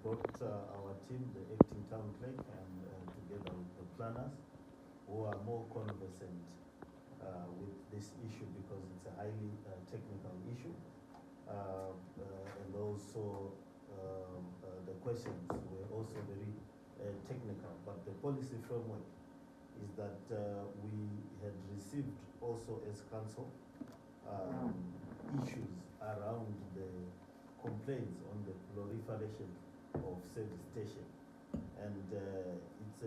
brought our team, the acting town clerk, and together with the planners, who are more conversant with this issue because it's a highly technical issue. And also the questions were also very technical, but the policy framework is that we had received also as council issues around the complaints on the proliferation of service station, and it's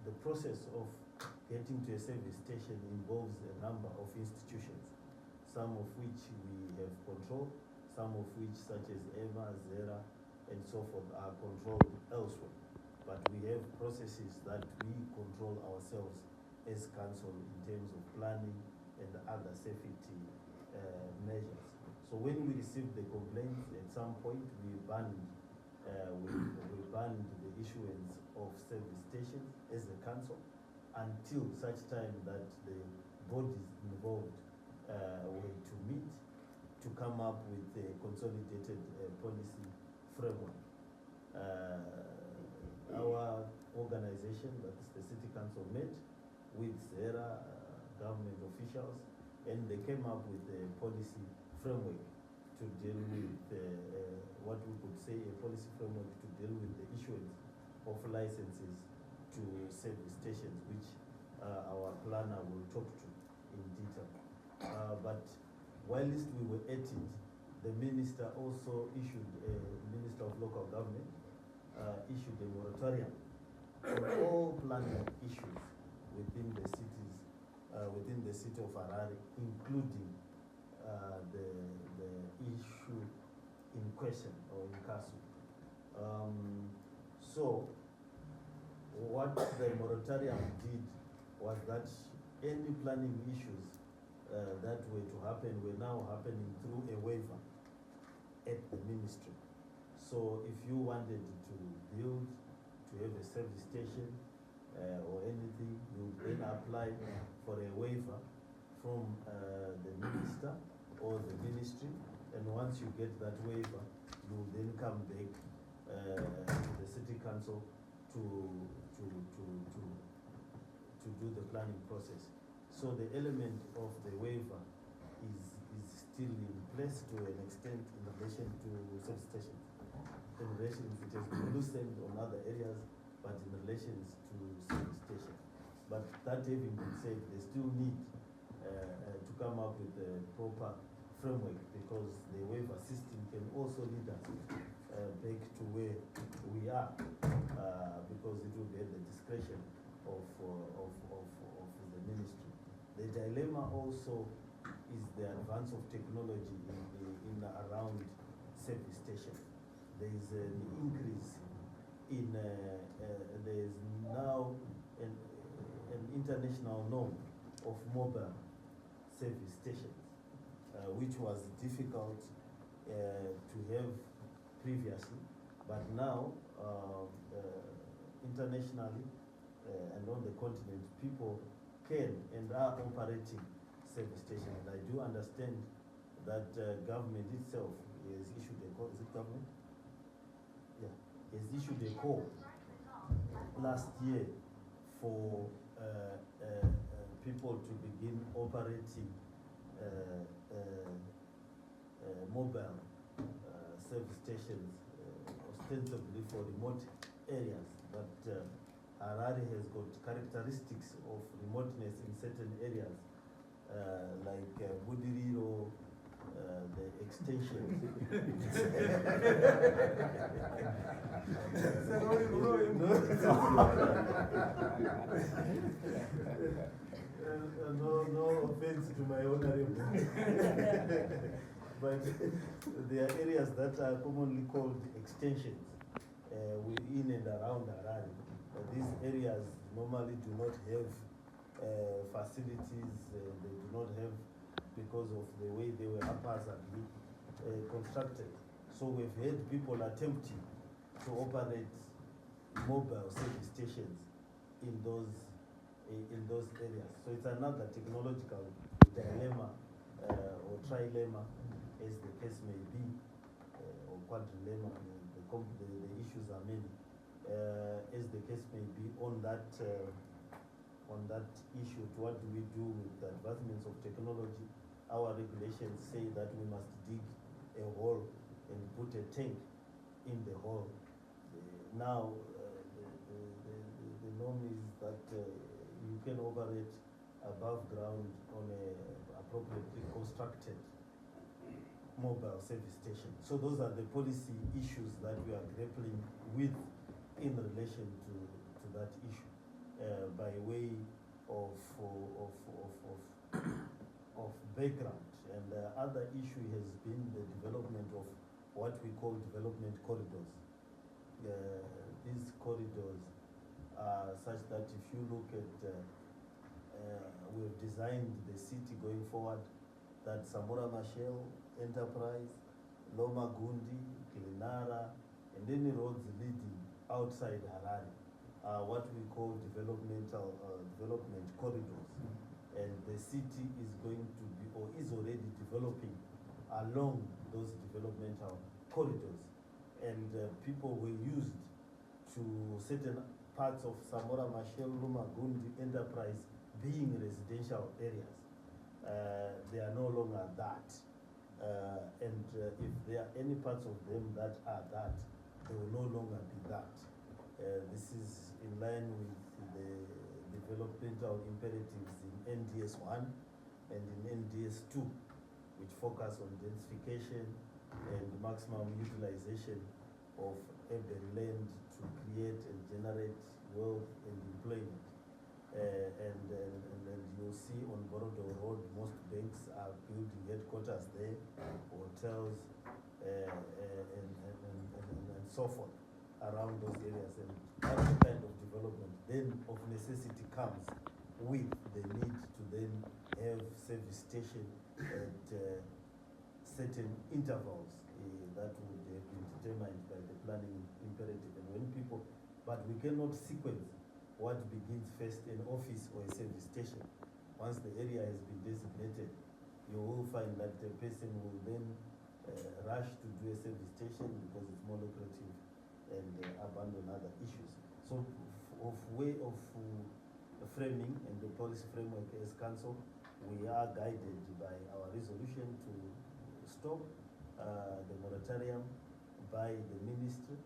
the process of getting to a service station involves a number of institutions, some of which we have control, some of which, such as EMA, ZERA, and so forth, are controlled elsewhere. But we have processes that we control ourselves as council in terms of planning and other safety measures. So when we received the complaints, at some point we banned the issuance of service stations as a council until such time that the bodies involved were to meet to come up with a consolidated policy framework. Our organization, that is the City Council, met with ZERA government officials, and they came up with a policy framework to deal with what we could say a policy framework to deal with the issuance of licenses to service stations, which our planner will talk to in detail. But whilst we were at it, the minister also issued, Minister of Local Government, issued a moratorium on all planning issues within the cities, within the city of Harare, including the issue in question or in Kasu. So what the moratorium did was that any planning issues that were to happen were now happening through a waiver at the ministry. So if you wanted to build, to have a service station or anything, you then apply for a waiver from the minister or the ministry, and once you get that waiver, you then come back to the city council to do the planning process. So the element of the waiver is still in place to an extent in relation to service stations. In relation, it has been loosened on other areas, but in relation to service stations. But that having been said, they still need to come up with a proper framework, because the waiver system can also lead us back to where we are, because it will be at the discretion of the ministry. The dilemma also is the advance of technology in around service stations. There is an increase in, there is now an international norm of mobile service stations, which was difficult to have previously, but now internationally and on the continent, people can and are operating service stations. And I do understand that government itself has issued a call. Is it government? Yeah, has issued a call last year for people to begin operating mobile service stations, ostensibly for remote areas. But Harare has got characteristics of remoteness in certain areas, like Budiriro, the extension. No offense to my honorable. But there are areas that are commonly called extensions within and around Harare. These areas normally do not have facilities, they do not have, because of the way they were haphazardly constructed. So we've had people attempting to operate mobile service stations in those areas. So it's another technological dilemma or trilemma, as the case may be. quadrilemma. The issues are many. As the case may be, on that issue, what do we do with the advancements of technology? Our regulations say that we must dig a hole and put a tank in the hole. Now, the norm is that you can operate above ground on a appropriately constructed mobile service station. So those are the policy issues that we are grappling with in relation to that issue, by way of background. And the other issue has been the development of what we call development corridors. These corridors are such that if you look at, we've designed the city going forward, that Samora Machel, Enterprise, Loma Gundi, Kilinara, and any roads leading outside Harare are what we call development corridors. And the city is going to be, or is already developing along those developmental corridors. And people were used to certain parts of Samora Machel, Loma Gundi, Enterprise being residential areas. They are no longer that. And if there are any parts of them that are that, they will no longer be that. This is in line with the developmental imperatives in NDS 1 and in NDS 2, which focus on densification and maximum utilization of urban land to create and generate wealth and employment. And you'll see on Borodo Road, most banks are building headquarters there, hotels, and so forth around those areas. And that's the kind of development then of necessity comes with the need to then have service station at certain intervals that would have been determined by the planning imperative. And when people, but we cannot sequence what begins first, an office or a service station. Once the area has been designated, you will find that the person will then rush to do a service station because it's more lucrative and abandon other issues. So way of framing and the policy framework as council, we are guided by our resolution to stop the moratorium by the ministry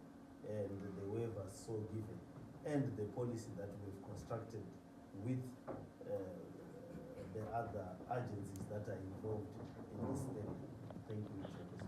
and the waivers so given, and the policy that we've constructed with the other agencies that are involved in this area. Thank you, Chair.